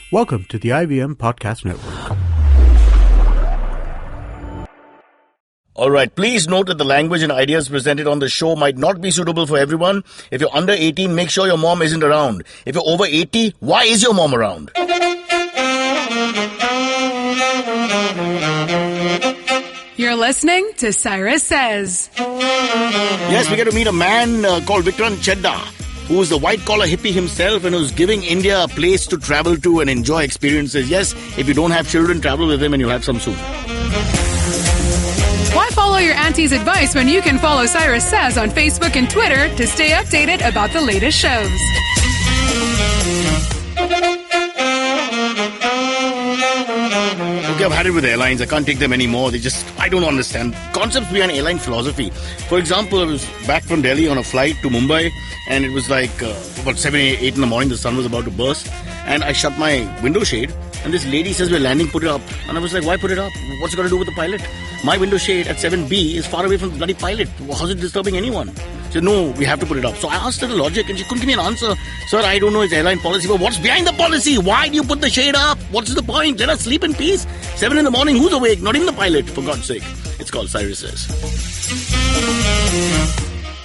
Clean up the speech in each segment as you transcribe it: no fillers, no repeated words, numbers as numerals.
Welcome to the IVM Podcast Network. All right, please note that the language and ideas presented on the show might not be suitable for everyone. If you're under 18, make sure your mom isn't around. If you're over 80, why is your mom around? You're listening to Cyrus Says. Yes, we get to meet a man called Vikrant, Chheda, who is the white-collar hippie himself and who's giving India a place to travel to and enjoy experiences. Yes, if you don't have children, travel with him and you'll have some soon. Why follow your auntie's advice when you can follow Cyrus Says on Facebook and Twitter to stay updated about the latest shows? Okay, I've had it with airlines. I can't take them anymore. I don't understand concepts behind airline philosophy. For example, I was back from Delhi on a flight to Mumbai, and it was like about 7, 8 in the morning. The sun was about to burst, and I shut my window shade, and this lady says, "We're landing, put it up." And I was like, "Why put it up? What's it got to do with the pilot? My window shade at 7B is far away from the bloody pilot. How's it disturbing anyone?" She said, "No, we have to put it up." So I asked her the logic, and she couldn't give me an answer. "Sir, I don't know, it's airline policy." But what's behind the policy? Why do you put the shade up? What's the point? Let us sleep in peace. 7 in the morning, who's awake? Not even the pilot, for God's sake. It's called Cyrus Says.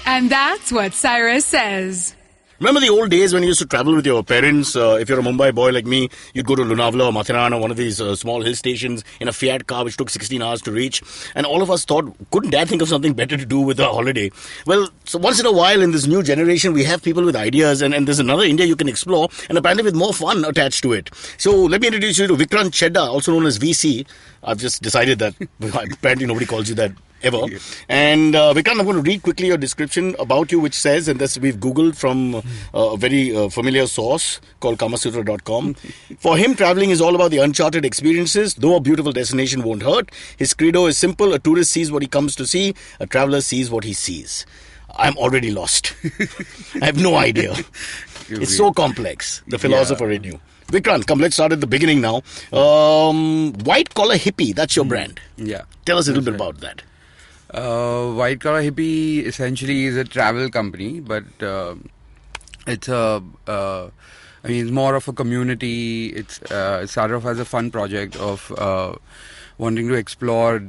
And that's what Cyrus says. Remember the old days when you used to travel with your parents? If you're a Mumbai boy like me, you'd go to Lonavala or Mathiran or one of these small hill stations in a Fiat car which took 16 hours to reach. And all of us thought, couldn't Dad think of something better to do with a holiday? Well, so once in a while in this new generation, we have people with ideas and there's another India you can explore and apparently with more fun attached to it. So let me introduce you to Vikrant, Chheda, also known as VC. I've just decided that apparently nobody calls you that ever. Yeah. And Vikrant, I'm going to read quickly your description about you, which says, and this we've Googled from a very familiar source called Kamasutra.com. For him, traveling is all about the uncharted experiences. Though a beautiful destination won't hurt. His credo is simple. A tourist sees what he comes to see. A traveler sees what he sees. I'm already lost. I have no idea. It's so complex, the philosopher in you. Vikrant, come, let's start at the beginning now. White Collar Hippie, that's your brand. Yeah. Tell us a little bit about that. White Collar Hippie essentially is a travel company, but it's it's more of a community. It started off as a fun project of wanting to explore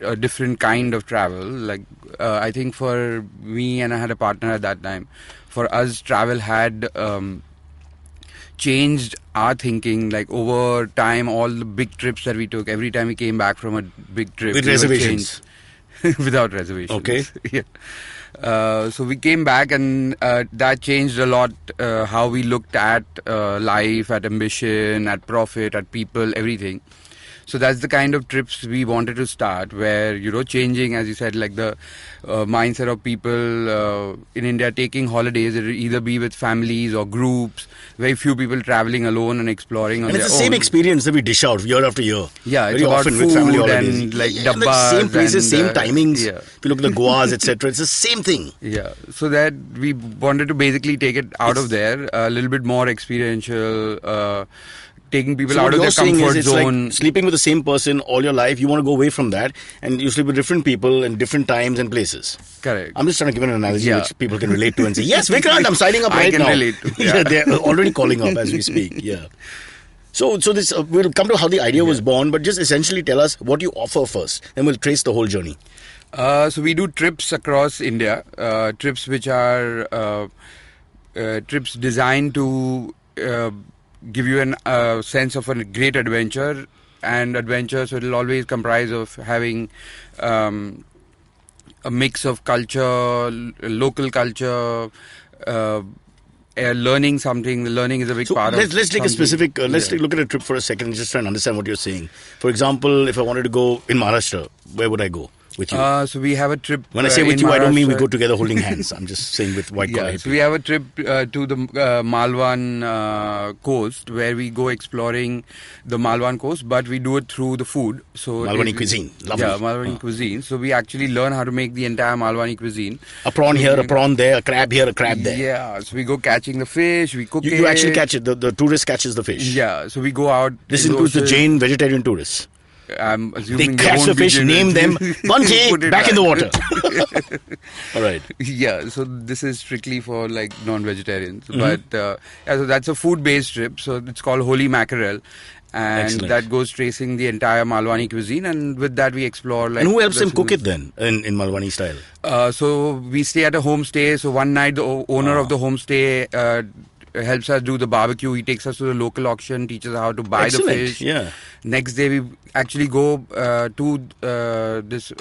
a different kind of travel. Like I think for me, and I had a partner at that time, for us travel had changed our thinking. Like over time, all the big trips that we took, every time we came back from a big trip, with reservations. Without reservations. Okay. Yeah. So we came back and that changed a lot how we looked at life, at ambition, at profit, at people, everything. So that's the kind of trips we wanted to start where, changing, as you said, like the mindset of people in India taking holidays. It will either be with families or groups. Very few people traveling alone and exploring on their own. And it's the same experience that we dish out year after year. Yeah, very it's about often food with family holidays. And like dabbas. The same places, same timings. Yeah. If you look at the Goas, etc., it's the same thing. Yeah, so that we wanted to basically take it out of there, a little bit more experiential, taking people out of their comfort zone. Like sleeping with the same person all your life. You want to go away from that, and you sleep with different people in different times and places. Correct. I'm just trying to give an analogy which people can relate to and say, yes, Vikrant, I'm signing up right now. I can relate to. Yeah. They're already calling up as we speak. Yeah. So this we'll come to how the idea was born, but just essentially tell us what you offer first, and we'll trace the whole journey. So we do trips across India, trips which are trips designed to give you a sense of a great adventure, and adventure, so it will always comprise of having a mix of culture, local culture, learning something. Learning is a big part of it. Let's take a specific, let's look at a trip for a second and just try and understand what you're saying. For example, if I wanted to go in Maharashtra, where would I go? With you. So we have a trip. When I say with you, I don't mean we go together holding hands. I'm just saying with white collar. So we have a trip to the Malwan coast, where we go exploring the Malwan coast, but we do it through the food. So Malwani cuisine, lovely. Yeah, Malwani cuisine. So we actually learn how to make the entire Malwani cuisine. A prawn here, a prawn there, a crab here, a crab there. Yeah. So we go catching the fish. We cook it. You actually catch it. The tourist catches the fish. Yeah. So we go out. This includes the Jain vegetarian tourists. I'm assuming They catch the won't be fish, given- name them, Bunty, Put it back in the water. All right. Yeah, so this is strictly for like non-vegetarians. Mm-hmm. But yeah, so that's a food-based trip. So it's called Holy Mackerel. And Excellent. that goes tracing the entire Malwani cuisine. And with that, we explore like. And who helps them the cook it foods. then in Malwani style? So we stay at a homestay. So one night, the owner of the homestay helps us do the barbecue. He takes us to the local auction, teaches us how to buy Excellent. the fish. Yeah. Next day, we actually go to this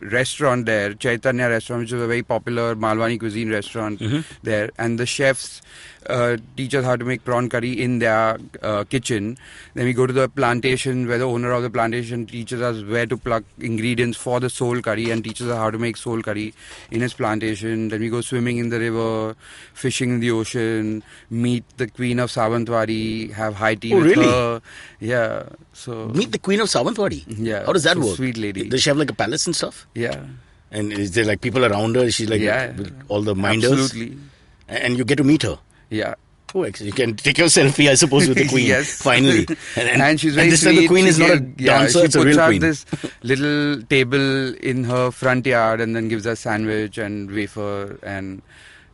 restaurant there, Chaitanya restaurant, which is a very popular Malwani cuisine restaurant there. And the chefs teach us how to make prawn curry in their kitchen. Then we go to the plantation where the owner of the plantation teaches us where to pluck ingredients for the soul curry and teaches us how to make soul curry in his plantation. Then we go swimming in the river, fishing in the ocean, meet the queen of Sawantwadi, have high tea with really? her. Yeah. So Meet the queen of Sawantwadi. Yeah, How does that so work? sweet lady. Does she have like a palace and stuff? yeah. And is there like people around her? Is she like with all the minders? Absolutely. And you get to meet her. Yeah. Oh, you can take your selfie, I suppose, with the queen. Yes. Finally. And she's very this time sweet. the queen She is not a dancer, she it's a puts real out queen. this little table in her front yard and then gives us sandwich and wafer and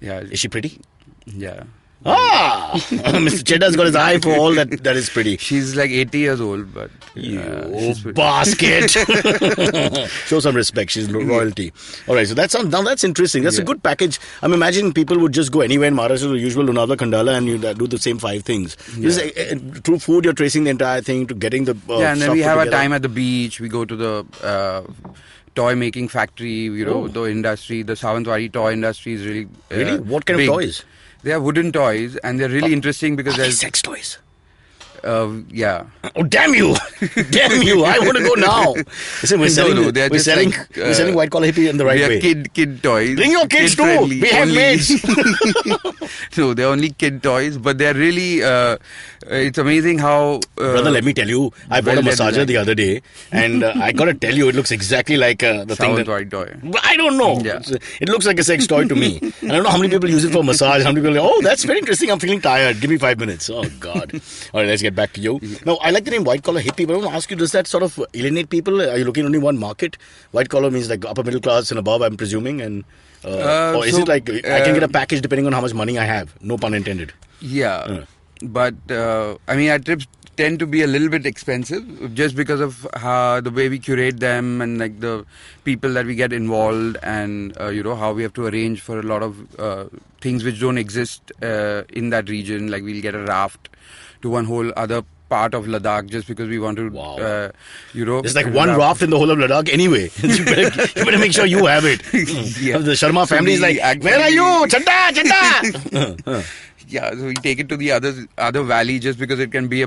yeah. Is she pretty? Yeah. Ah! Mr. Chheda has got his eye for all that is pretty. She's like 80 years old, but You she's pretty. basket. Show some respect. She's royalty. All right, so that's interesting. That's a good package. I'm imagining people would just go anywhere in Maharashtra, the usual Lonavala, Khandala, and you do the same 5 things. Through food, you're tracing the entire thing to getting the yeah, and then stuff we put have a together. time at the beach. We go to the toy making factory. The industry, the Sawantwadi toy industry is really Really? What kind big. of toys? They are wooden toys, and they're really interesting because Are they there's sex toys? yeah. Oh, damn you! Damn you! I want to go now. Listen, we're selling, they're we're just selling, like, we're selling white collar hippie in the right they are way. kid toys. Bring your kids too. Kid-friendly We have only. mates. No, they're only kid toys, but they're really. It's amazing how. Brother, let me tell you, I bought a well, they're massager the designed. other day, and I gotta tell you, it looks exactly like the thing that. Sawantwadi toy. I don't know. Yeah. It looks like a sex toy to me. And I don't know how many people use it for massage. How many people are like, oh, that's very interesting. I'm feeling tired. Give me 5 minutes. Oh, God. All right, let's get back to you. Now, I like the name white collar hippie, but I want to ask you, does that sort of alienate people? Are you looking only one market? White collar means like upper middle class and above, I'm presuming. And or is so, it like I can get a package depending on how much money I have? No pun intended. Yeah. But, I mean, our trips tend to be a little bit expensive just because of how the way we curate them and like the people that we get involved and, how we have to arrange for a lot of things which don't exist in that region. Like we'll get a raft to one whole other part of Ladakh just because we want to, Wow. There's There's like one raft in the whole of Ladakh anyway. you better make sure you have it. Yeah. The Sharma So family is we like, where are you? Chheda, Chheda. Yeah, so we take it to the other valley just because it can be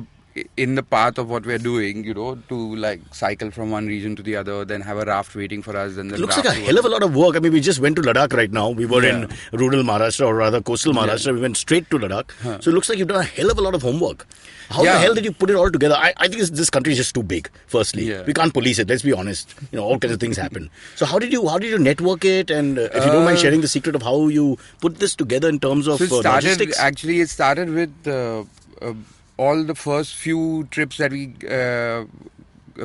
in the path of what we're doing, to like cycle from one region to the other, then have a raft waiting for us. Then It looks like a hell of a lot of work. I mean, we just went to Ladakh right now. We were Yeah. in rural Maharashtra, or rather coastal Maharashtra. We went straight to Ladakh. So it looks like you've done a hell of a lot of homework. How the Yeah. hell did you put it all together? I think this country is just too big, firstly. Yeah. We can't police it, let's be honest. All kinds of things happen. So how did you network it? And if you don't mind sharing the secret of how you put this together in terms of So logistics? it started with all the first few trips that we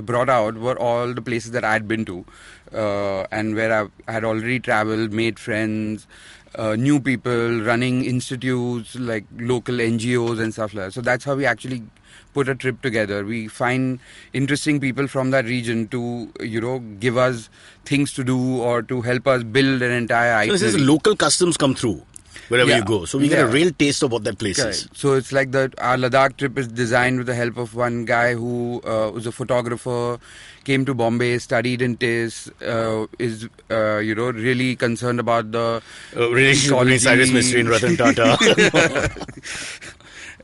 brought out were all the places that I had been to and where I had already traveled, made friends, new people, running institutes like local NGOs and stuff like that. So that's how we actually put a trip together. We find interesting people from that region to, give us things to do or to help us build an entire So this is itinerary. local customs come through wherever Yeah. you go. So we get a Yeah. real taste of what that place Correct. is. So it's like our Ladakh trip is designed with the help of one guy who was a photographer, came to Bombay, studied in TIS, is really concerned about the Relationship between Cyrus Mystery and Ratan Tata.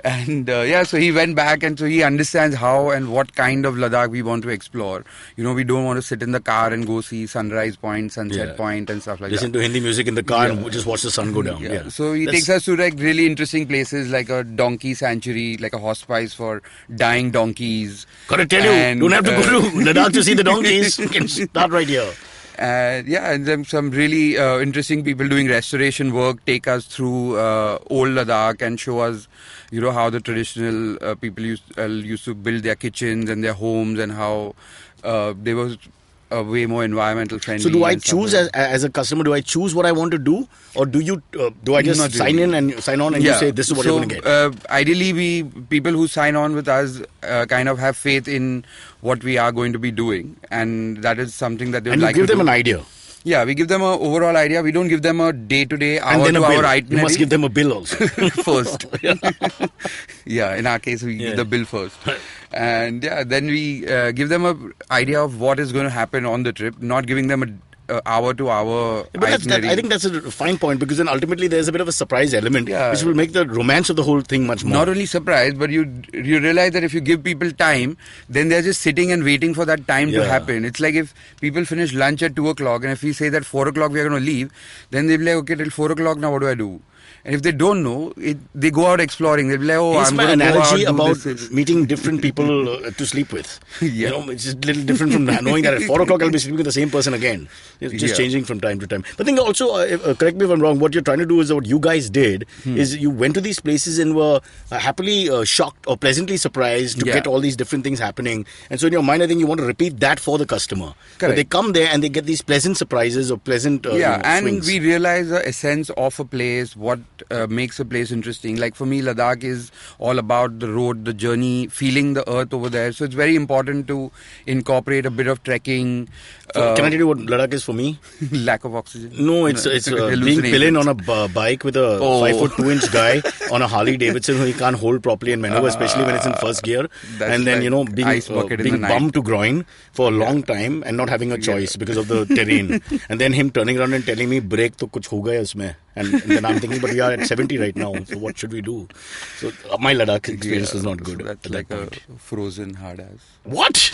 And so he went back and so he understands how and what kind of Ladakh we want to explore. We don't want to sit in the car and go see Sunrise Point, Sunset Yeah. Point and stuff like Listen that. to Hindi music in the car and just watch the sun go down. Yeah. So he That's- takes us to like really interesting places like a donkey sanctuary, like a hospice for dying donkeys. Gotta tell you, And, don't have to go to Ladakh to see the donkeys. You can start right here. And then some really interesting people doing restoration work take us through old Ladakh and show us, how the traditional people used to build their kitchens and their homes, and how they were way more environmental friendly. So do I choose as a customer? Do I choose what I want to do, or do I just sign on and you say this is what you're going to get? Ideally, people who sign on with us kind of have faith in what we are going to be doing, and that is something that they would like to do. And you give them an idea. Yeah, we give them an overall idea. We don't give them a day-to-day, hour-to-hour itinerary. You must give them a bill also. First. Yeah, in our case, we give the bill first. And then we give them an idea of what is going to happen on the trip, not giving them an hour-to-hour itinerary. I think that's a fine point, because then ultimately there's a bit of a surprise element, which will make the romance of the whole thing much more. Not only surprise, but you realize that if you give people time, then they're just sitting and waiting for that time to happen. It's like if people finish lunch at 2 o'clock, and if we say that 4 o'clock we are going to leave, then they'll be like, okay, till 4 o'clock now what do I do? And if they don't know, they go out exploring. They'll be like, I'm going to go out. It's my analogy about meeting different people to sleep with. It's just a little different from knowing that at 4 o'clock I'll be sleeping with the same person again. It's just changing from time to time. But I think also, correct me if I'm wrong, what you're trying to do is what you guys did is you went to these places and were happily shocked or pleasantly surprised to get all these different things happening. And so in your mind, I think you want to repeat that for the customer. But they come there and they get these pleasant surprises or pleasant and swings. We realize the essence of a place, what makes a place interesting. Like for me, Ladakh is all about the road, the journey, feeling the earth over there. So it's very important to incorporate a bit of trekking. So can I tell you what Ladakh is for me? Lack of oxygen. No, it's being pillin on a bike with a 5'2" guy on a Harley Davidson who he can't hold properly and maneuver, especially when it's in first gear. And then being bummed to groin for a long time and not having a choice because of the terrain. And then him turning around and telling me, break to kuch ho gaya isme. And then I'm thinking, but we are at 70 right now, so what should we do? So my Ladakh experience was not good. So that's like a frozen hard ass. What?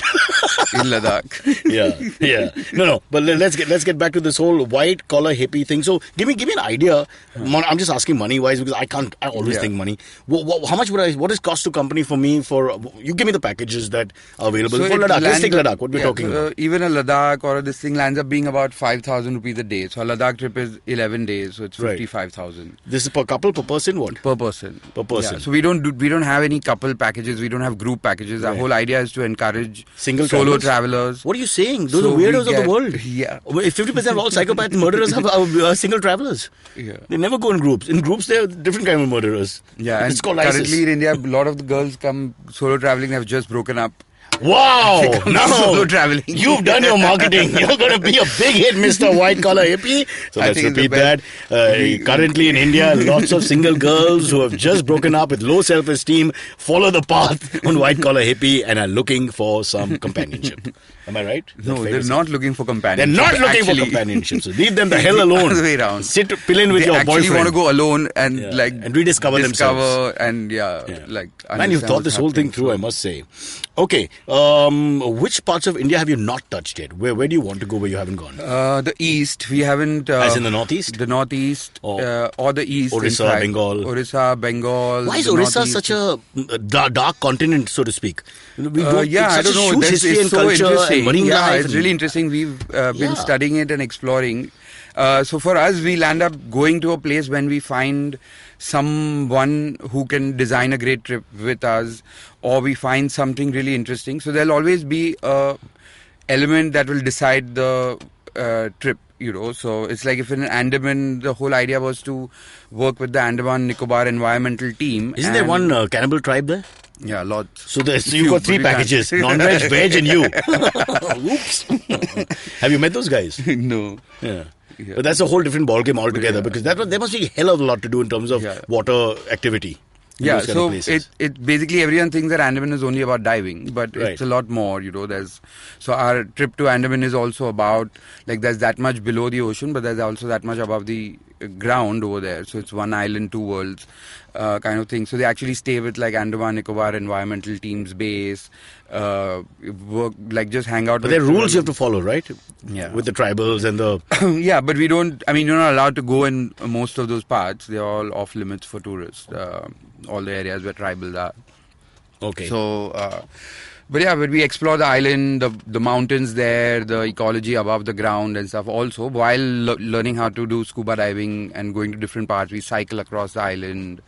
In Ladakh. Yeah. No. But let's get back to this whole white collar hippie thing. So give me an idea. I'm just asking money wise because I always think money. How much what is cost to company for me you give me the packages that are available for Ladakh. Let's take Ladakh. What we're talking about. Even a Ladakh or this thing lands up being about 5,000 rupees a day. So a Ladakh trip is 11 days. So it's 55,000. This is per couple, per person, what? Per person. Yeah, so we don't have any couple packages. We don't have group packages. Our whole idea is to encourage solo travelers. What are you saying? Those are weirdos of the world. Yeah. 50% of all psychopath murderers are single travelers. Yeah. They never go in groups. In groups, they're different kind of murderers. Yeah. It's called ISIS. Currently in India, a lot of the girls come solo traveling have just broken up. Wow! Solo traveling. You've done your marketing. You're going to be a big hit, Mr. White Collar Hippie. So let's repeat that. Currently in India, lots of single girls who have just broken up with low self-esteem follow the path on White Collar Hippie and are looking for some companionship. Am I right? No, they're not looking for companionship. They're not looking for companionship. So leave them the hell alone. The other way around. Sit, pill in with your boyfriend. They actually want to go alone and and rediscover themselves. And man, you've thought this whole thing through, I must say. Okay, which parts of India have you not touched yet? Where do you want to go where you haven't gone? The east, we haven't. As in the northeast? The northeast or the east. Orissa, Bengal. Orissa, Bengal. Why is Orissa such a dark continent, so to speak? I don't know. Huge history and so culture and marine life. It's really interesting. We've been studying it and exploring. So for us, we'll end up going to a place when we find someone who can design a great trip with us, or we find something really interesting. So there'll always be a element that will decide the trip. So it's like if in Andaman, the whole idea was to work with the Andaman Nicobar environmental team. Isn't there one cannibal tribe there? Yeah, lots. So you've got 3 packages: non-veg, veg, and you. Oops. Have you met those guys? No. Yeah. But that's a whole different ballgame altogether because there must be a hell of a lot to do in terms of water activity. Yeah, so it basically everyone thinks that Andaman is only about diving, but it's a lot more. So our trip to Andaman is also about there's that much below the ocean, but there's also that much above the ground over there. So it's one island, two worlds, kind of thing. So they actually stay with Andaman Nicobar environmental teams base, work just hang out. But there are rules you have to follow, right? Yeah. With the tribals and the. Yeah, but we don't. I mean, you're not allowed to go in most of those parts. They're all off limits for tourists. All the areas where tribals are. Okay. So But yeah, but we explore the island, the mountains there, the ecology above the ground and stuff also, while learning how to do scuba diving and going to different parts. We cycle across the island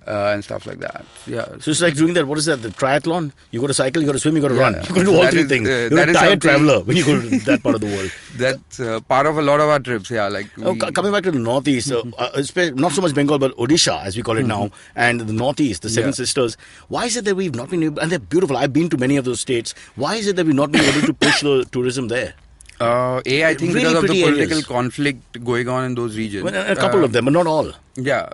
and stuff like that. Yeah. So it's like doing that, what is that, the triathlon? You got to cycle, you got to swim, you got to run. You got to do all That three is, things. You're that a is tired something- traveler when you go to that part of the world. That's part of a lot of our trips, yeah. Like Coming back to the northeast, not so much Bengal, but Odisha, as we call it now, and the northeast, the Seven Sisters. Why is it that we've not been able, and they're beautiful, I've been to many of those states, why is it that we've not been able to push the tourism there? I think Really because of the pretty political areas. conflict going on in those regions. Well, a couple of them, but not all. Yeah.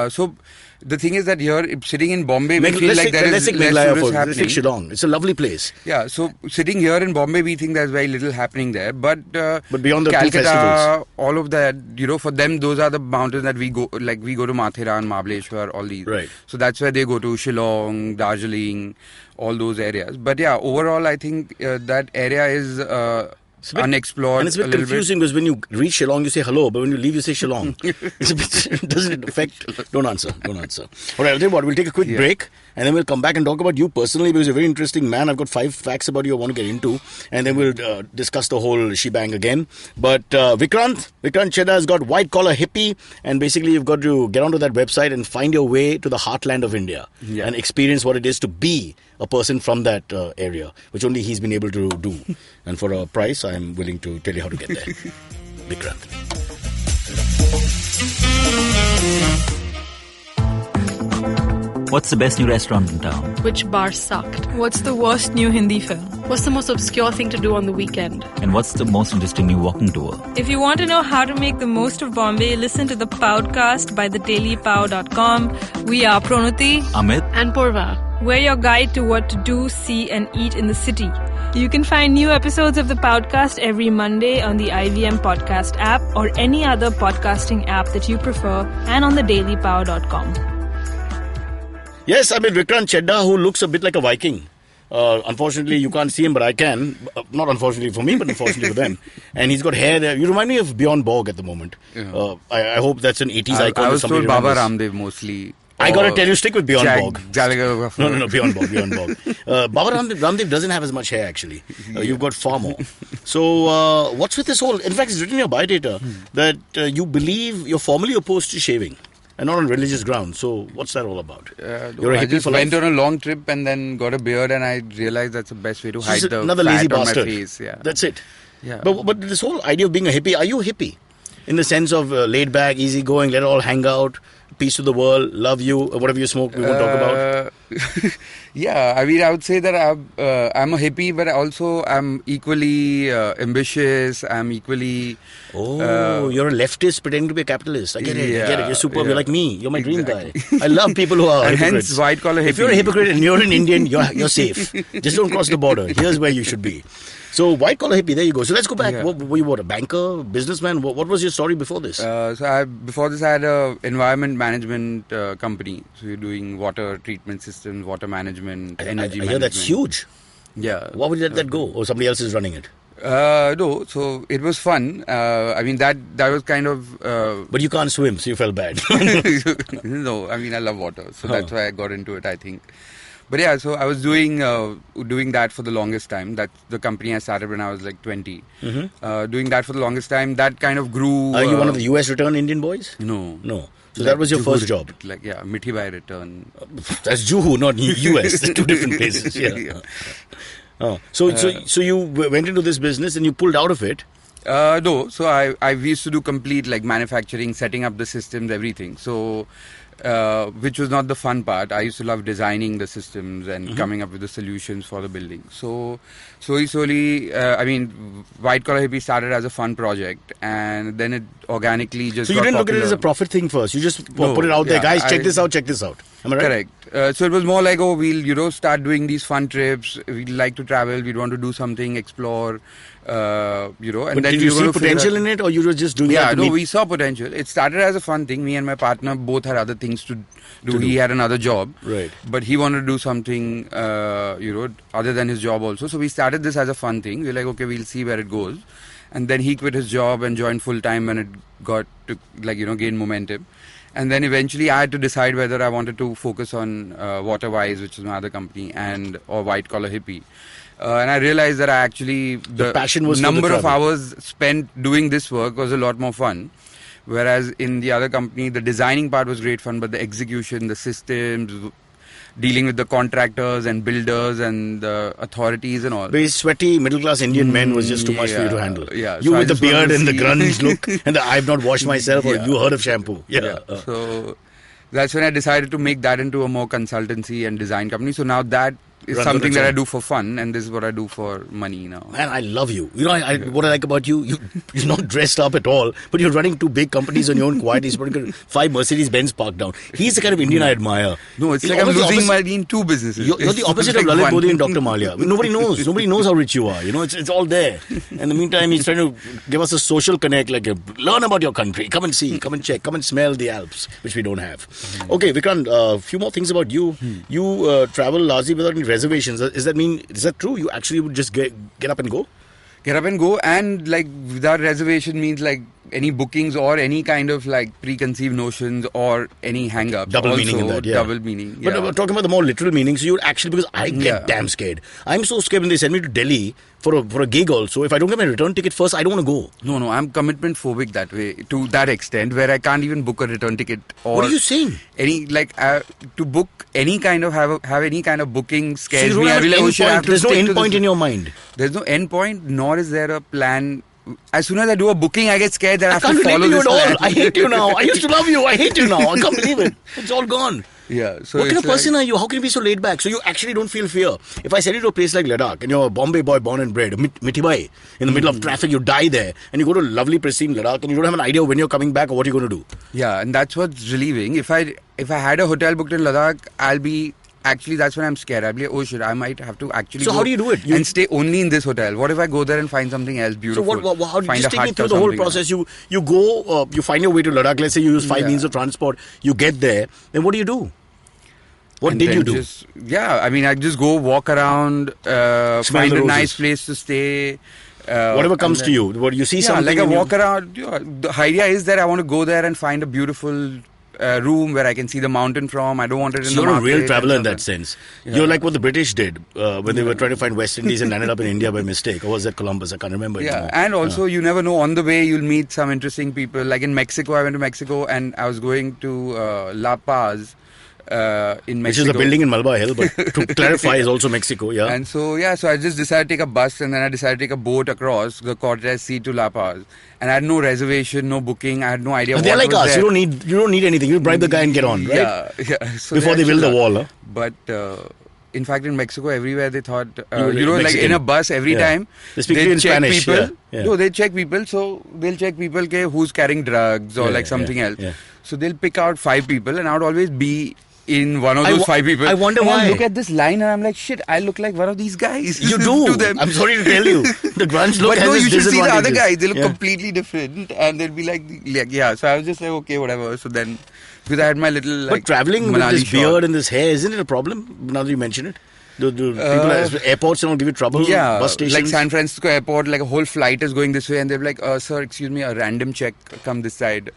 So the thing is that here, sitting in Bombay, we feel Let's like take there is less Meghalaya tourists let's take happening. Shillong. It's a lovely place. Yeah, so sitting here in Bombay, we think there's very little happening there. But beyond the two Calcutta, festivals. all of that, for them, those are the mountains that we go. Like we go to Matheran, Mahabaleshwar, all these. Right. So that's where they go to Shillong, Darjeeling, all those areas. But yeah, overall, I think that area is unexplored. And it's a bit confusing because when you reach Shillong, you say hello, but when you leave, you say Shillong. It's a bit, doesn't it affect? Don't answer. All right, I'll tell you what, we'll take a quick break and then we'll come back and talk about you personally because you're a very interesting man. I've got 5 facts about you I want to get into and then we'll discuss the whole shebang again. But Vikrant Chheda has got white collar hippie and basically you've got to get onto that website and find your way to the heartland of India and experience what it is to be a person from that area, which only he's been able to do. And for a price, I'm willing to tell you how to get there. Vikrant. What's the best new restaurant in town? Which bar sucked? What's the worst new Hindi film? What's the most obscure thing to do on the weekend? And what's the most interesting new walking tour? If you want to know how to make the most of Bombay, listen to the podcast by thedailypow.com. We are Pronuti, Amit? And Purva. We're your guide to what to do, see, and eat in the city. You can find new episodes of the podcast every Monday on the IVM Podcast app or any other podcasting app that you prefer and on thedailypow.com. Yes, I mean Vikrant Chheda, who looks a bit like a Viking. Unfortunately, you can't see him, but I can. Not unfortunately for me, but unfortunately for them. And he's got hair there. You remind me of Beyond Borg at the moment. Yeah. I hope that's an 80s icon. I was somebody told Baba remembers. Ramdev mostly. I gotta tell you, stick with Beyond Borg. No, No, Beyond Borg. Baba Ramdev doesn't have as much hair, actually. You've got far more. So, what's with this whole... In fact, it's written in your biodata that you believe you're formally opposed to shaving and not on religious grounds. So, what's that all about? You're a I hippie just for went life? on a long trip and then got a beard and I realized that's the best way to hide Just the another fat lazy on bastard. my face. Yeah. That's it. Yeah. But this whole idea of being a hippie, are you a hippie? In the sense of laid back, easy going, let it all hang out, peace to the world, love you, whatever you smoke, we won't talk about. Yeah, I mean, I would say that I'm a hippie, but also I'm equally ambitious. I'm equally... You're a leftist pretending to be a capitalist. I get it. You're superb. yeah. You're like me. You're my dream guy. Exactly. I love people who are And hypocrites. hence white-collar If you're a hippie. hypocrite and you're an Indian, you're safe. Just don't cross the border. Here's where you should be. So white-collar hippie, there you go. So let's go back. Yeah. Were you a banker, businessman? What was your story before this? Before this, I had a environment management company. So you're doing water treatment systems, water management, energy I management. hear that's huge. Yeah. Why would you let that go? Or somebody else is running it? No, so it was fun. I mean, that was kind of... But you can't swim, so you felt bad. No, I mean, I love water. So that's why I got into it, I think. But yeah, so I was doing that for the longest time. That's the company I started when I was like 20. Doing that for the longest time, that kind of grew... Are you one of the US return Indian boys? No. So that was your first job? Like, yeah, Mithi Bhai return. That's Juhu, not US. They're two different places. Yeah. So you went into this business and you pulled out of it. No, so I used to do complete like manufacturing, setting up the systems, everything. So, which was not the fun part. I used to love designing the systems and coming up with the solutions for the building. So, slowly, I mean, White Collar Hippie started as a fun project, and then it organically just. So you got didn't look at it popular. as a profit thing first. You just No, put it out there, yeah, guys. Check this out. Check this out. Am I right? Correct. So it was more like, we'll start doing these fun trips. We'd like to travel. We'd want to do something, explore. And But then did you see potential in it, or you were just doing it? We saw potential. It started as a fun thing. Me and my partner both had other things to do. He had another job, Right. But he wanted to do something, other than his job also. So we started this as a fun thing. We're like, okay, we'll see where it goes. And then he quit his job and joined full time when it got to gain momentum. And then eventually I had to decide whether I wanted to focus on Waterwise, which is my other company, or White Collar Hippie. And I realized that the passion was number for the of travel. hours spent doing this work was a lot more fun. Whereas in the other company, the designing part was great fun, but the execution, the systems, dealing with the contractors and builders and the authorities and all. Very sweaty middle-class Indian men was just too much for you to handle. Yeah. You So I with the just wanted beard to and the see- grunge look and the I've not washed myself or Yeah. you heard of shampoo. Yeah. So that's when I decided to make that into a more consultancy and design company. So now that is Runs on something its that I own. do for fun, and this is what I do for money now. Man, I love you. You know, what I like about you, you're not dressed up at all, but you're running 2 big companies on your own quiet. He's putting 5 Mercedes-Benz parked down. He's the kind of Indian I admire. No, it's You're like I'm almost the losing opposite- money in 2 businesses. You're the It's opposite not of like Lalit one. Modi and Dr. Malia. Nobody knows. Nobody knows how rich you are. You know, it's all there. In the meantime, he's trying to give us a social connect, like learn about your country. Come and see, come and check, come and smell the Alps, which we don't have. Okay, Vikrant, a few more things about you. You travel largely without any reservations. Is that true? You actually would just get up and go? Get up and go, and like without reservation means like any bookings or any kind of like preconceived notions or any hang-ups. Double also, meaning in that, yeah. Double meaning. But Yeah. we're talking about the more literal meaning. So you actually, because I get Yeah. damn scared. I'm so scared when they send me to Delhi for a gig also. If I don't get my return ticket first, I don't want to go. No, I'm commitment phobic that way, to that extent, where I can't even book a return ticket. Or What are you saying? Any to book any kind of have any kind of booking So scares you don't me. have I an will like, end oh, shit, I point. have to There's no stick end to point this. in your mind. There's no end point, nor is there a plan. As soon as I do a booking, I get scared that I I have can't to relate follow to you this at all. plan. I hate you now. I used to love you. I hate you now. I can't believe it. It's all gone. Yeah. So What kind it's of person are you? How can you be so laid back? So you actually don't feel fear. If I send you to a place like Ladakh and you're a Bombay boy born and bred, Mithibai, in the middle of traffic, you die there, and you go to lovely pristine Ladakh and you don't have an idea when you're coming back or what you're going to do. Yeah, and that's what's relieving. If I had a hotel booked in Ladakh, Actually, that's when I'm scared. I'll be like, oh shit, I might have to actually So go how do you do it? and stay only in this hotel. What if I go there and find something else So beautiful? how do you Find just a take me hut through or the whole something process? You go, you find your way to Ladakh. Let's say you use 5 Yeah. means of transport. You get there. Then what do you do? What And did then you do? I just go walk around, find the a nice roses. place to stay. Whatever and comes then- to you. What you see something. like I and you- walk around. The idea is that I want to go there and find a beautiful room where I can see the mountain from. I don't want it in So the you're a market real and traveler in stuff that sense. Yeah. You're like what the British did when they were trying to find West Indies and landed up in India by mistake. Or was that Columbus? I can't remember Yeah, anymore. and also you never know, on the way you'll meet some interesting people. Like in Mexico, I went to Mexico and I was going to La Paz in Mexico. Which is a building in Malabar Hill, but to clarify, is also Mexico. Yeah. And so I just decided to take a bus, and then I decided to take a boat across the Cortez Sea to La Paz. And I had no reservation, no booking. I had no idea But what they're like was us. there. You don't need anything. You bribe the guy and get on, right? Yeah. So Before they build the wall, huh? But in fact, in Mexico, everywhere they thought, were like Mexican. in a bus every Yeah. time, They speak to you in check Spanish, people. yeah, yeah. No, they check people. So they'll check people who's carrying drugs or Yeah, like something yeah, else. yeah. So they'll pick out 5 people, and I would always be in one of those 5 people. I wonder and why. I look at this line and I'm like, shit, I look like one of these guys. You do. to them. I'm sorry to tell you. The grunge look But has no, its you should see the other disadvantages. guys. They look Yeah. completely different, and they'll be like, yeah. So I was just like, okay, whatever. So then, because I had my little like But traveling with Manali this shot. beard and this hair, isn't it a problem? Now that you mention it, do people at airports don't give you trouble? Yeah, Bus stations. like San Francisco airport, like a whole flight is going this way, and they're like, sir, excuse me, a random check, come this side.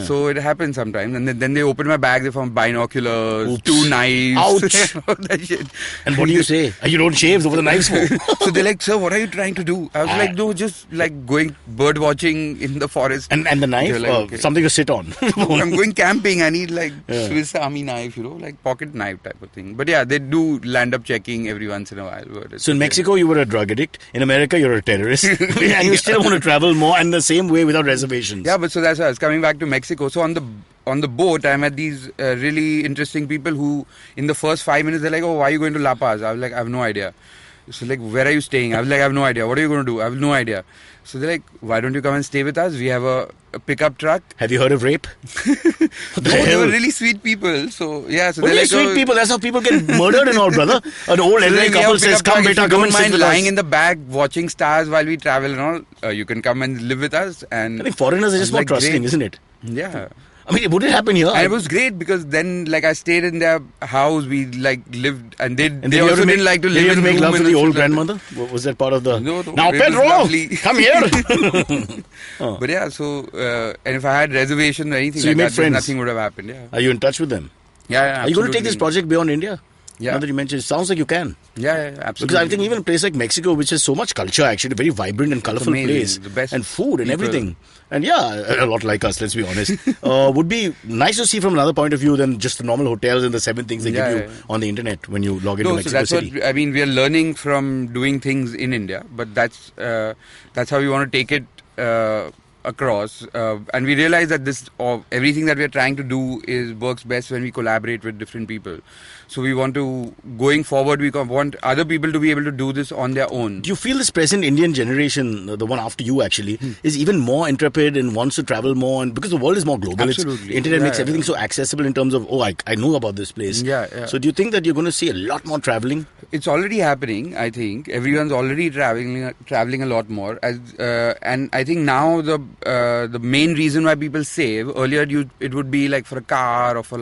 So it happens sometimes, and then they open my bag, they found binoculars, Oops. 2 knives, Ouch. all that shit. And what do you say? You don't shave, so what the knives for? So they're like, sir, what are you trying to do? I was like, no, just like going bird watching in the forest. And the knife? They're like, okay. Something to sit on. I'm going camping. I need like Yeah. Swiss Army knife, like pocket knife type of thing. But yeah, they do land up checking every once in a while. But it's So in okay. Mexico, you were a drug addict. In America, you're a terrorist. And you still want to travel more and the same way without reservations. Yeah, but so that's why I was coming back to Mexico. So on the boat, I met these really interesting people who, in the first 5 minutes, they're like, "Oh, why are you going to La Paz?" I was like, "I have no idea." So like, "Where are you staying?" I was like, "I have no idea." "What are you going to do?" "I have no idea." So they're like, "Why don't you come and stay with us? We have a pickup truck." Have you heard of rape? No, they were really sweet people. So yeah, so What they're are like, sweet "Oh, people? That's how people get murdered and all, brother. An old so elderly like, we have couple a says, pickup "Come, truck. If beta, you come don't and sit mind with lying us." in the back watching stars while we travel and all, you can come and live with us." And I think foreigners are I just was more like, trusting, great. isn't it? Yeah. I mean, would it happen here? And it was great because then, like, I stayed in their house. We like lived, and they you also have to didn't like to did live you have in to make room love to and the stuff old like that. grandmother? Was that part of the... No, now, it was Pedro, lovely. come here. But yeah, so and if I had reservation or anything So you like made that, friends? Nothing would have happened. Yeah, Are you in touch with them? yeah. Are you going to take this absolutely. project beyond India? Yeah. Now that you mentioned, it sounds like you can. Yeah, absolutely. Because I think even a place like Mexico, which has so much culture, actually, a very vibrant and colourful amazing. place, The best and food and people. everything. And yeah, a lot like us, let's be honest. Would be nice to see from another point of view than just the normal hotels and the 7 things they give you on the internet when you log into No, so Mexico that's City. what I mean. We are learning from doing things in India, but that's how we want to take it across. And we realize that everything that we are trying to do works best when we collaborate with different people. So we want to, going forward, we want other people to be able to do this on their own. Do you feel this present Indian generation, the one after you actually, is even more intrepid and wants to travel more? And because the world is more global, Absolutely. Internet makes Yeah, everything yeah. so accessible in terms of, I know about this place. Yeah. So do you think that you're going to see a lot more traveling? It's already happening. I think everyone's already traveling a lot more. And I think now the main reason why people save earlier, it would be like for a car or for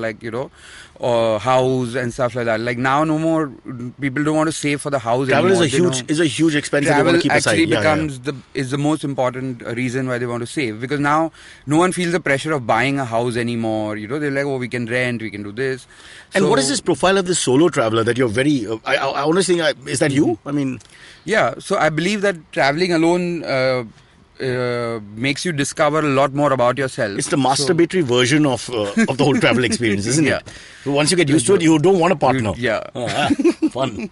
or house and stuff like that. Like now, no more people don't want to save for the house Travel anymore. is a huge expense that they Travel want to keep actually aside. is the most important reason why they want to save, because now no one feels the pressure of buying a house anymore. They're like, we can rent, we can do this. And So- what is this profile of this solo traveler that you're very... I honestly think, is that you? I mean... Yeah, so I believe that traveling alone makes you discover a lot more about yourself. It's the masturbatory version of the whole travel experience, isn't Yeah. it? So once you get used to it, you don't want a partner. Yeah. Fun.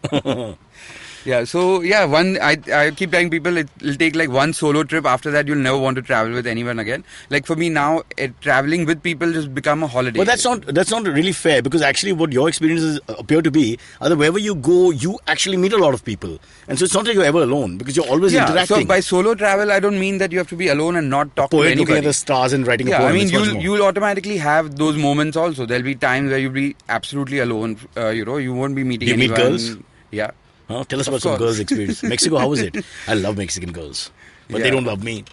Yeah, so I keep telling people it'll take like one solo trip. After that, you'll never want to travel with anyone again. Like for me now, traveling with people just become a holiday. But that's not really fair, because actually what your experiences appear to be are that wherever you go, you actually meet a lot of people. And so it's not like you're ever alone, because you're always interacting. So by solo travel, I don't mean that you have to be alone and not talk to Poet anybody. looking at the stars and writing a Yeah, poem. I mean, it's much more. you'll automatically have those moments also. There'll be times where you'll be absolutely alone. You won't be meeting You meet anyone. girls? Yeah. Huh? Tell us Of about some course. girls' experience. Mexico, how was it? I love Mexican girls, but they Yeah. don't love me.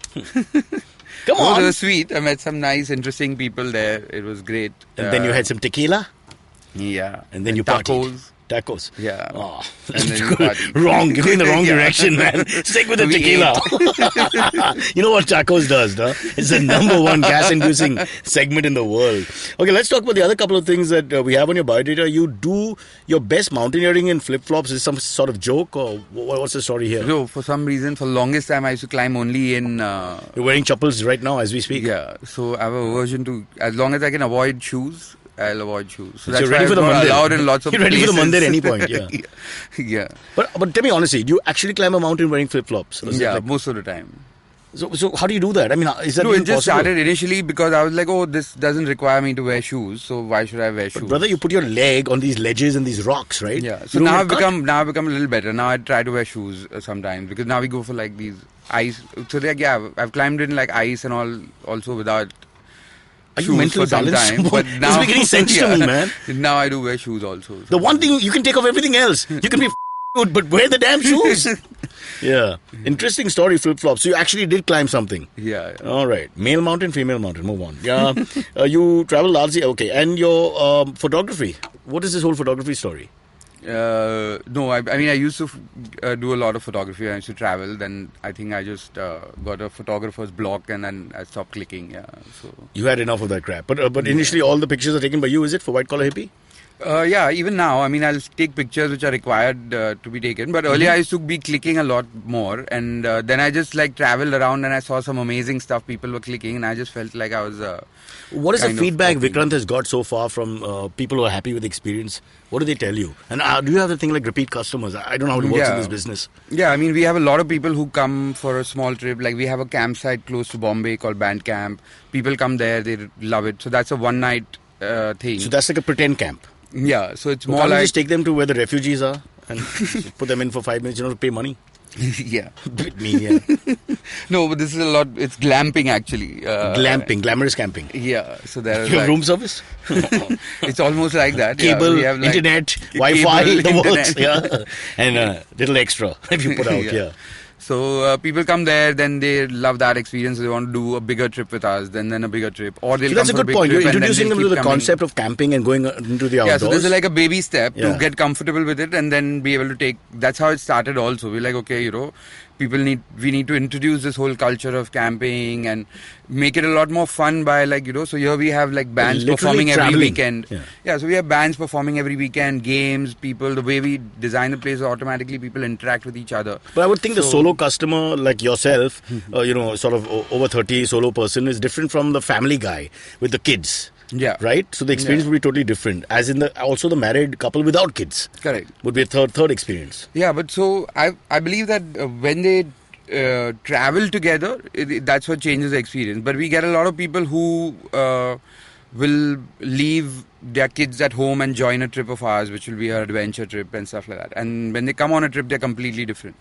Come Oh, on. they were sweet. I met some nice, interesting people there. It was great. And then you had some tequila, Yeah. and then you partied. tacos. Tacos. Yeah. Oh, And then you partied. wrong. You're going the wrong Yeah. direction, man. Stick with the We tequila. You know what tacos does, no? It's the number one gas-inducing segment in the world. Okay, let's talk about the other couple of things that we have on your biodata. You do your best mountaineering in flip-flops. Is some sort of joke, or what's the story here? So for some reason, for the longest time, I used to climb only in. You're wearing chappals right now as we speak. Yeah. So I have a aversion to, as long as I can avoid shoes, I'll avoid shoes. So So you're why ready for the I'm not mandir. allowed in lots of You're ready for the places. mandir at any point, yeah. Yeah. But tell me honestly, do you actually climb a mountain wearing flip-flops? Or is it Yeah, like- most of the time. So how do you do that? I mean, is that No, even it just possible? started initially because I was like, this doesn't require me to wear shoes, so why should I wear shoes? Brother, you put your leg on these ledges and these rocks, right? Yeah. You So don't now get I've cut. become a little better. Now I try to wear shoes sometimes, because now we go for like these ice. So like, yeah, I've climbed in like ice and all, also without. Are you shoes mentally for some balanced? time, but This now is making sense to me, man. Now I do wear shoes also. The one thing you can take off everything else. You can be good, but wear the damn shoes. Yeah. Interesting story, flip-flops. So you actually did climb something. Yeah. All right. Male mountain, female mountain. Move on. Yeah. You travel largely. Okay. And your photography. What is this whole photography story? No, I mean, I used to do a lot of photography. I used to travel. Then I think I just got a photographer's block, and then I stopped clicking. Yeah. So. You had enough of that crap. But initially all the pictures are taken by you, is it, for White Collar Hippie? Yeah, even now, I mean, I'll take pictures which are required to be taken. But earlier I used to be clicking a lot more. And then I just like traveled around and I saw some amazing stuff people were clicking. And I just felt like I was... What is the kind of feedback copying. Vikrant has got so far from people who are happy with the experience? What do they tell you? And do you have the thing like repeat customers? I don't know how it works in this business. Yeah, I mean, we have a lot of people who come for a small trip. Like we have a campsite close to Bombay called Band Camp. People come there, they love it. So that's a one-night thing. So that's like a pretend camp. Yeah, so it's Well, more can't you like... just take them to where the refugees are and just put them in for 5 minutes, to pay money? yeah. Bit mean, yeah. No, but this is a lot... It's glamping actually. Glamping, glamorous camping. Yeah, so there is You have like, room service? it's almost like that. Cable, yeah, we have like internet, cable, Wi-Fi, the works, internet. yeah. And little extra if you put out, yeah. So people come there, then they love that experience. They want to do a bigger trip with us, then a bigger trip, or they'll So come that's a for good big point. trip You're and then introducing they'll them to keep the coming. concept of camping and going into the outdoors. Yeah, so this is like a baby step Yeah. to get comfortable with it and then be able to take. That's how it started. Also, we're like, okay, we need to introduce this whole culture of camping and make it a lot more fun by so here we have like bands Literally performing every traveling. weekend. Yeah. So we have bands performing every weekend, games, people, the way we design the place, automatically people interact with each other. But I would think the solo customer like yourself, sort of over 30 solo person is different from the family guy with the kids. Yeah. Right? So the experience would be totally different. As in also the married couple without kids. Correct. Would be a third experience. Yeah, but so I believe that when they travel together, that's what changes the experience. But we get a lot of people who will leave their kids at home and join a trip of ours, which will be an adventure trip and stuff like that. And when they come on a trip, they're completely different.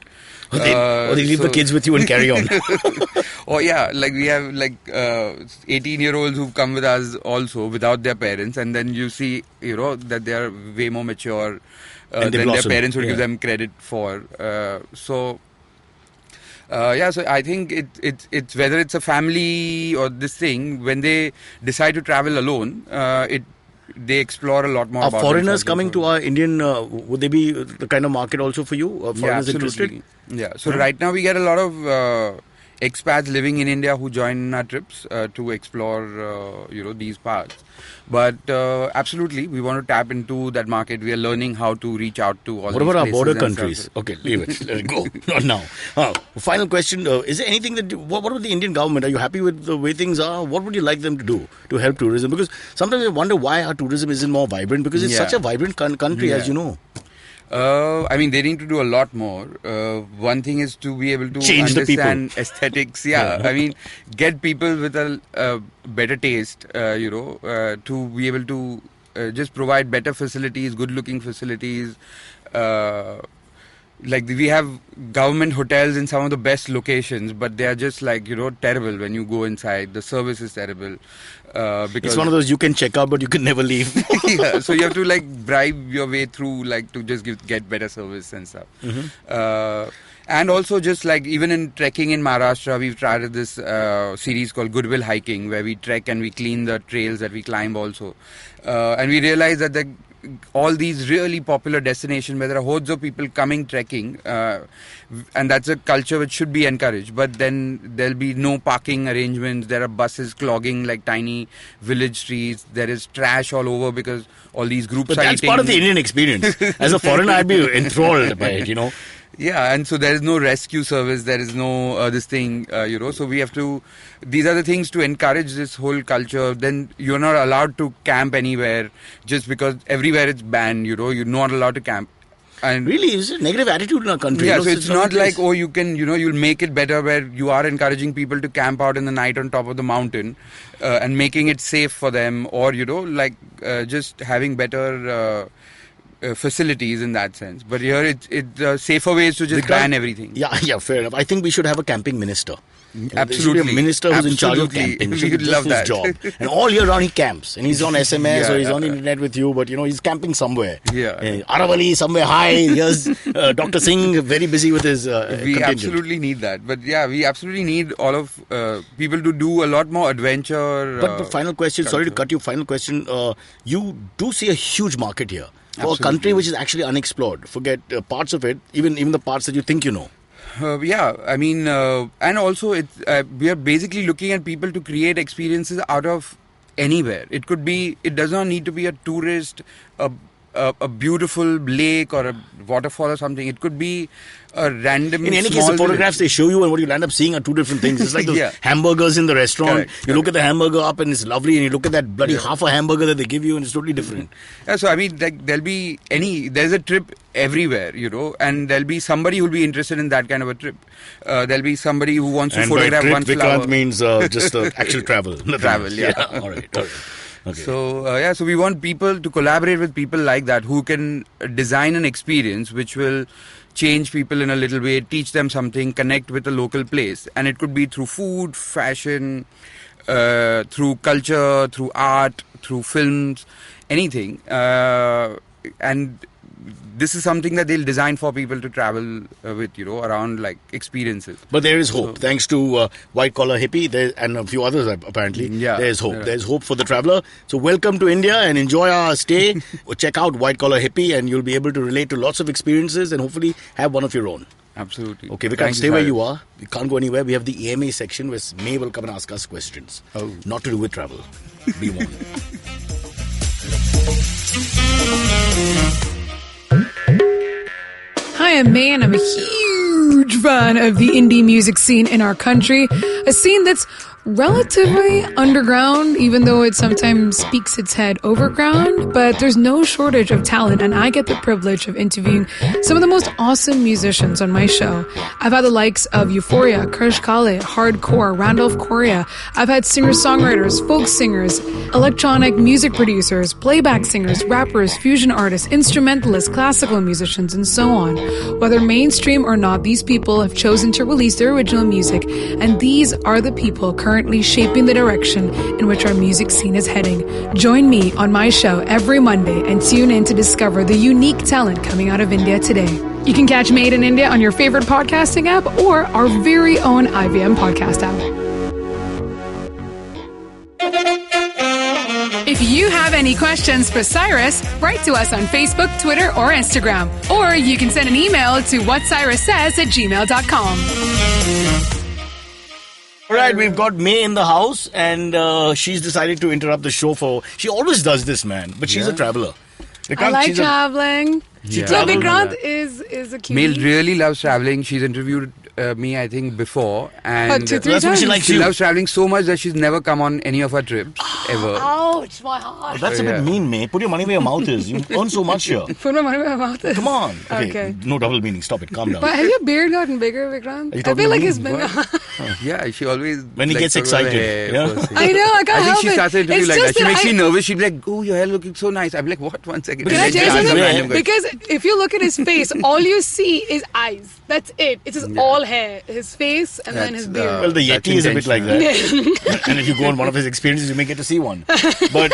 Or they leave the kids with you and carry on. Oh yeah, like we have 18-year-olds who've come with us also without their parents, and then you see that they are way more mature than their parents would give them credit for. So I think it's whether it's a family or this thing, when they decide to travel alone, they explore a lot more. Are about foreigners themselves coming also. to our Indian? Would they be the kind of market also for you? Are foreigners interested? Yeah. So right now we get a lot of expats living in India who join our trips to explore these parts. But absolutely, we want to tap into that market. We are learning how to reach out to all. What these about our places border and countries? stuff. Okay, leave it. Let it go. Not now. Final question: is there anything what about the Indian government? Are you happy with the way things are? What would you like them to do to help tourism? Because sometimes I wonder why our tourism isn't more vibrant. Because it's such a vibrant country, as you know. I mean, they need to do a lot more. One thing is to be able to Change the people. understand aesthetics. Yeah, I mean, get people with a better taste. To be able to just provide better facilities, good-looking facilities. Like we have government hotels in some of the best locations, but they are just terrible when you go inside. The service is terrible. Because It's one of those you can check out, but you can never leave. yeah, so you have to bribe your way through to just get better service and stuff. And also just even in trekking in Maharashtra, we've tried this series called Goodwill Hiking, where we trek and we clean the trails that we climb also. And we realized that all these really popular destinations where there are hordes of people coming trekking, and that's a culture which should be encouraged, but then there'll be no parking arrangements. There are buses clogging tiny village streets. There is trash all over because all these groups But are that's eating. part of the Indian experience. As a foreigner, I'd be enthralled by it, Yeah, and so there is no rescue service, there is no this thing, so we have to, these are the things to encourage this whole culture. Then you're not allowed to camp anywhere just because everywhere it's banned, you're not allowed to camp. And Really, it's a negative attitude in our country. yeah, so it's not place. you can, you'll make it better where you are encouraging people to camp out in the night on top of the mountain and making it safe for them, or, just having better facilities in that sense. But here it's safer ways to just ban everything. Yeah, fair enough. I think we should have a camping minister. There should Absolutely. be a minister who's in charge of Absolutely. camping. We Should would just love his that. job. And all year round he camps. And he's on SMS or he's on Yeah. internet with you, but he's camping somewhere. Yeah. Aravali, somewhere high. Here's Dr. Singh, very busy with his We contingent. absolutely need that. But yeah, we absolutely need all of people to do a lot more adventure. But the final question, sorry to cut you, final question. You do see a huge market here. For a country which is actually unexplored. Forget parts of it, even the parts that you think you know. Yeah, I mean, and also we are basically looking at people to create experiences out of anywhere. It does not need to be a tourist, a beautiful lake or a waterfall or something. It could be a random. In any case, small the photographs village. they show you and what you'll end up seeing are two different things. It's like those Yeah. hamburgers in the restaurant. Correct, You look at the hamburger up and it's lovely, and you look at that bloody half a hamburger that they give you and it's totally different. Yeah, so I mean, there's a trip everywhere, and there'll be somebody who'll be interested in that kind of a trip. There'll be somebody who wants to photograph one flower. Vikrant means just actual travel. Nothing Travel, else. yeah. All right. Okay. So we want people to collaborate with people like that who can design an experience which will change people in a little way, teach them something, connect with a local place. And it could be through food, fashion, through culture, through art, through films, anything. And this is something that they'll design for people to travel with, around like experiences. But there is hope. Thanks to White Collar Hippie and a few others, apparently. Yeah, there's hope. yeah. There's hope for the traveler. So welcome to India and enjoy our stay. Check out White Collar Hippie and you'll be able to relate to lots of experiences and hopefully have one of your own. Absolutely. Okay, Vikrant, stay where you are. We can't go anywhere. We have the EMA section where May will come and ask us questions. Oh. Not to do with travel. Be warned. Hi, I'm May, and I'm a huge fan of the indie music scene in our country. A scene that's relatively underground, even though it sometimes speaks its head overground. But there's no shortage of talent, and I get the privilege of interviewing some of the most awesome musicians on my show. I've had the likes of Euphoria, Krish Kale, Hardcore, Randolph Correa. I've had singer-songwriters, folk singers, electronic music producers, playback singers, rappers, fusion artists, instrumentalists, classical musicians, and so on. Whether mainstream or not, these people have chosen to release their original music, and these are the people currently shaping the direction in which our music scene is heading. Join me on my show every Monday and tune in to discover the unique talent coming out of India today. You can catch Made in India on your favorite podcasting app or our very own IVM podcast app. If you have any questions for Cyrus, write to us on Facebook, Twitter, or Instagram. Or you can send an email to whatcyrussays@gmail.com. All right, we've got May in the house and she's decided to interrupt the show for... She always does this, man. But she's a traveler. I like traveling. Yeah. So Vikrant is a cutie. May really loves traveling. She's interviewed me, I think, before. And 2-3 that's what she likes she you. loves traveling so much that she's never come on any of our trips, ever. Ouch, my heart. That's a bit mean, May. Put your money where your mouth is. You earn so much here. Put my money where my mouth is. Come on. Okay. No double meaning. Stop it. Calm down. But has your beard gotten bigger, Vikrant? Are you I talking feel like to it's me? been... Yeah, she always... When he gets talks about excited, hair, yeah. first thing. I know, I can't I think help she it. starts an interview It's like that. just She makes I- me nervous. She'd be like, oh, your hair looking so nice. I'd be like, what? 1 second. Can I tell you Yeah, something? yeah, yeah. Because if you look at his face, all you see is eyes. That's it. It's just all hair. His face and then his beard. Well, the That's Yeti is a bit like that. Yeah. And if you go on one of his experiences, you may get to see one. But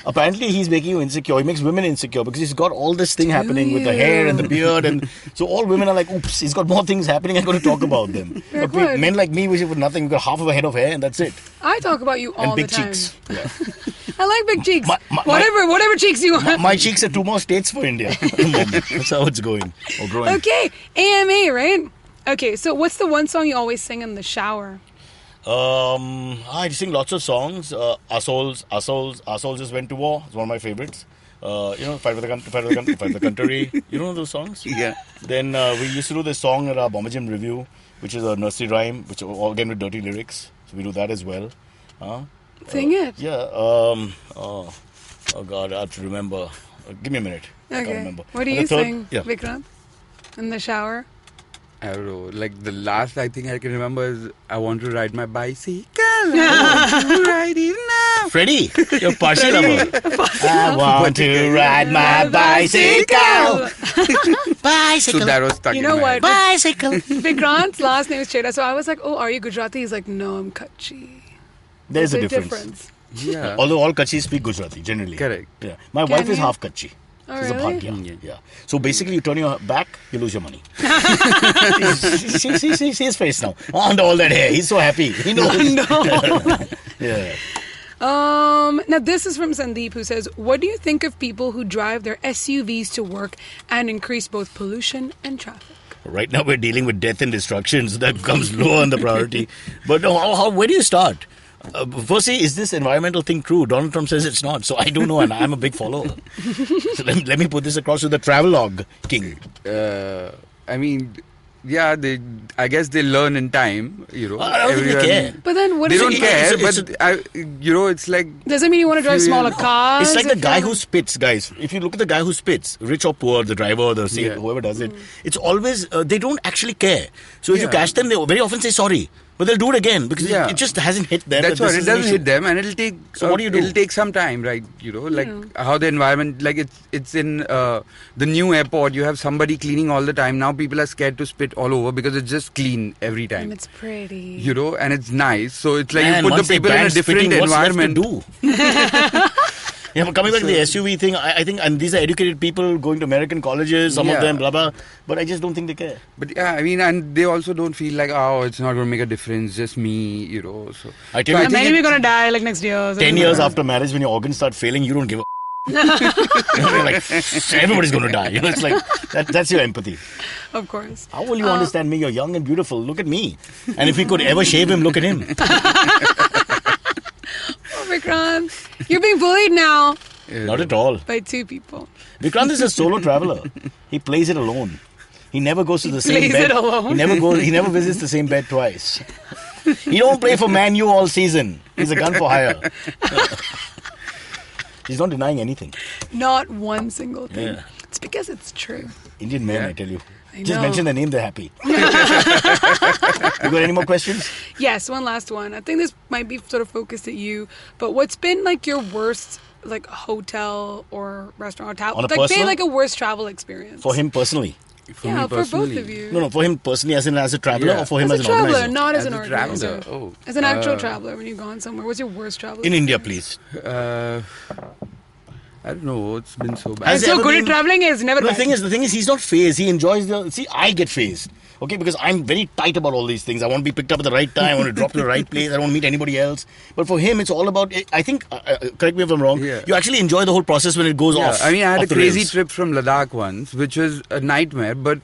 apparently he's making you insecure. He makes women insecure because he's got all this thing happening with the hair and the beard. And so all women are like, oops, he's got more things happening. I'm going to talk about them. Like But what? men like me, we have nothing. We've got half of a head of hair and that's it. I talk about you all And big the time. cheeks. Yeah. I like big cheeks. My- whatever cheeks you want. My cheeks are 2 more states for India at the moment. That's how it's going. Or growing. Okay, AMA, right? Okay, so what's the one song you always sing in the shower? I sing lots of songs. Assholes just went to war. It's one of my favorites. Fight for the country, fight for the country. You know those songs? Yeah. Then we used to do this song at our Bomber Gym review, which is a nursery rhyme, which all again with dirty lyrics. So we do that as well. Sing it. Yeah. Oh God, I have to remember. Give me a minute. I can't Okay. remember. What do And you the third- sing, Yeah. Vikrant? In the shower? I don't know. Like the last I think I can remember is I want to ride my bicycle. I want to ride it now. Freddie, you're a party lover. I want to ride my bicycle. So that was stuck You in know my what? head. Bicycle. Vikrant's last name is Chheda, so I was like, oh, are you Gujarati? He's like, no, I'm Kutchi. There's a Big difference. Yeah. Although all Kutchis speak Gujarati generally. Correct. Yeah. My wife is you? half Kutchi. Oh, She's a really? Bhatia. Yeah. So basically, you turn your back, you lose your money. see his face now. Under all that hair, he's so happy. He knows. No. Yeah. Now this is from Sandeep, who says, what do you think of people who drive their SUVs to work and increase both pollution and traffic? Right now, we're dealing with death and destruction, so that comes low on the priority. But where do you start? Firstly, is this environmental thing true? Donald Trump says it's not, so I don't know, and I'm a big follower. So let me put this across to the Travel-log king. I mean, yeah, I guess they learn in time, I don't think they care. But then what They is don't it? care, it's but it's like... Does it mean you want to drive smaller cars? It's like the if guy you're- who spits, guys. If you look at the guy who spits, rich or poor, the driver, the sailor, whoever does it, it's always, they don't actually care. So if you catch them, they very often say sorry. But they'll do it again because it just hasn't hit them. That's at what, this it doesn't destination. hit them, and it'll take... So what do you do? It'll take some time, right? How the environment... Like, it's in the new airport, you have somebody cleaning all the time. Now people are scared to spit all over because it's just clean every time. And it's pretty. And it's nice. So it's like Man, you put once the they people in a ban different spitting, what's left to environment. do? Yeah, but coming back to the SUV thing, I think, and these are educated people going to American colleges, some of them, blah, blah, but I just don't think they care. But yeah, I mean, and they also don't feel like, oh, it's not going to make a difference, just me, you know. So I tell you, maybe we're going to die like next year. 10 years after marriage, when your organs start failing, you don't give a you're like, everybody's going to die. You know, it's like, that's your empathy. Of course. How will you understand me? You're young and beautiful. Look at me. And if we could ever shave him, look at him. Vikrant, you're being bullied now. Not at all. By 2 people. Vikrant is a solo traveler. He plays it alone. He never goes to the same plays bed. it alone. He never visits the same bed twice. He don't play for Man U all season. He's a gun for hire. He's not denying anything. Not one single thing. Yeah. It's because it's true. Indian men, I tell you. I Just know. mention their name, they're happy. You got any more questions? Yes, one last one. I think this might be sort of focused at you, but what's been like your worst like hotel or restaurant or On a like say personal? like a worst travel experience? For him personally? For yeah, me for both personally. of you. No, for him personally as a traveler Yeah. or for him as as a an traveler, organizer? not as As an a organizer. traveler, oh. As an actual traveler when you've gone somewhere. What's your worst travel In India, experience? please. I don't know, it's been so bad. Has I'm there so ever good been- at traveling is never The bad. thing is, he's not phased. He enjoys I get phased. Okay, because I'm very tight about all these things. I want to be picked up at the right time. I want to drop to the right place. I don't want to meet anybody else. But for him, it's all about, I think, correct me if I'm wrong, Yeah. you actually enjoy the whole process when it goes off. I mean, I had off a the crazy rails. trip from Ladakh once, which was a nightmare, but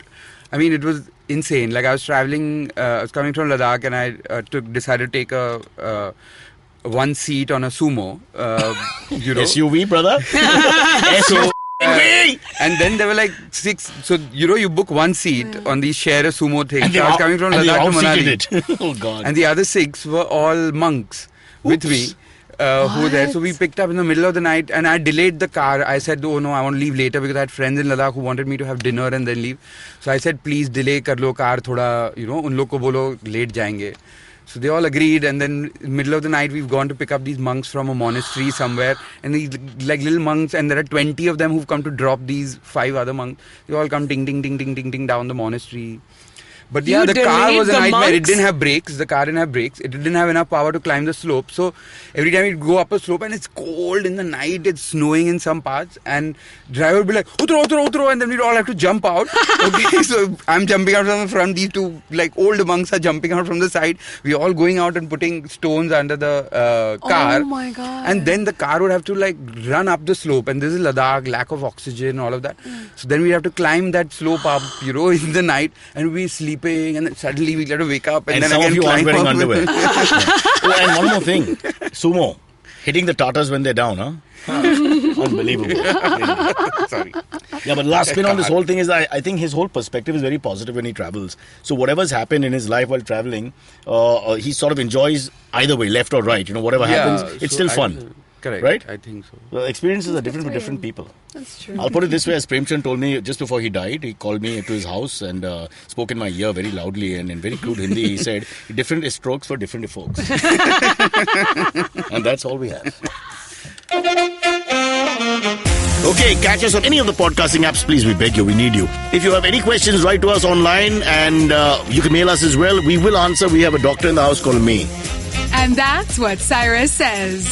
I mean, it was insane. Like, I was traveling, I was coming from Ladakh, and I decided to take a one seat on a sumo, you know. SUV, brother. So, SUV. and then there were like 6, so you know, you book one seat on these share a sumo thing. And So I was coming from and they Ladakh to out-seated Manali. it. Oh, God. And the other 6 were all monks with me. Who were there. So we picked up in the middle of the night, and I delayed the car. I said, oh no, I want to leave later, because I had friends in Ladakh who wanted me to have dinner and then leave. So I said, please delay kar lo car thoda, you know, un log ko bolo late jayenge. So they all agreed, and then in the middle of the night we've gone to pick up these monks from a monastery somewhere, and these like little monks, and there are 20 of them who've come to drop these 5 other monks. They all come ding ding ding ding ding ding down the monastery. But yeah, You the car delayed was a the nightmare. It monks? didn't have brakes. The car didn't have brakes. It didn't have enough power to climb the slope. So every time we'd go up a slope and it's cold in the night, it's snowing in some parts, and driver would be like, utro, utro, utro, and then we'd all have to jump out. Okay, so I'm jumping out from the front. These 2 like old monks are jumping out from the side. We're all going out and putting stones under the car. Oh my God. And then the car would have to like run up the slope, and this is Ladakh, lack of oxygen, all of that. So then we have to climb that slope up, you know, in the night, and we'd be sleeping, and then suddenly we have to wake up, and then some again of you aren't climb wearing up. underwear. Oh, and one more thing. Sumo. Hitting the Tatars when they're down, huh? Unbelievable. Sorry. Yeah, but last spin on this whole thing is I think his whole perspective is very positive when he travels. So whatever's happened in his life while traveling, he sort of enjoys either way, left or right. You know, whatever happens, it's still fun. Correct. Right? I think so. The experiences are different for different people. That's true. I'll put it this way, as Premchand told me just before he died, he called me to his house and spoke in my ear very loudly, and in very crude Hindi he said, different strokes for different folks. And that's all we have. Okay, catch us on any of the podcasting apps, please. We beg you, we need you. If you have any questions, write to us online, and you can mail us as well. We will answer. We have a doctor in the house called me. And that's what Cyrus says.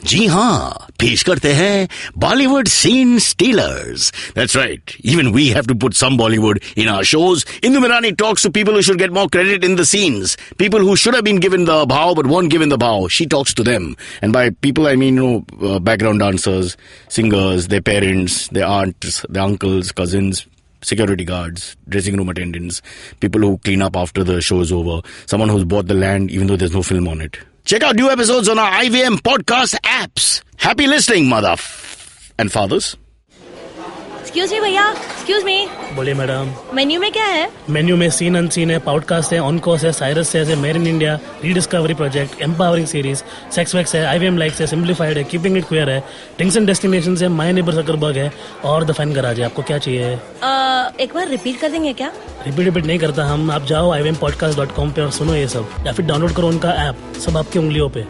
जी हाँ, पेश करते हैं Bollywood Scene Stealers. That's right. Even we have to put some Bollywood in our shows. Indu Mirani talks to people who should get more credit in the scenes. People who should have been given the bhav but weren't given the bhav. She talks to them. And by people, I mean, background dancers, singers, their parents, their aunts, their uncles, cousins, security guards, dressing room attendants, people who clean up after the show is over, someone who's bought the land even though there's no film on it. Check out new episodes on our IVM podcast apps. Happy listening, and fathers. Excuse me भैया, excuse me, बोलिए madam. Menu में क्या है? Menu में scene unseen है, podcast है, on course है, Cyrus है, made in India, rediscovery project, empowering series, sex wax है, IVM लाइक्स है, सिंप्लीफाइड है, कीपिंग इट क्वियर है, टिंग्स एंड डेस्टिनेशंस है, माय नेबर सकरबर्ग है और द फैन गराज है। आपको क्या चाहिए? एक बार रिपीट कर देंगे क्या? रिपीट नहीं करता हम। आप जाओ IVMpodcast.com पे और सुनो ये सब, या फिर डाउनलोड करो उनका ऐप, सब आपकी उंगलियों पे।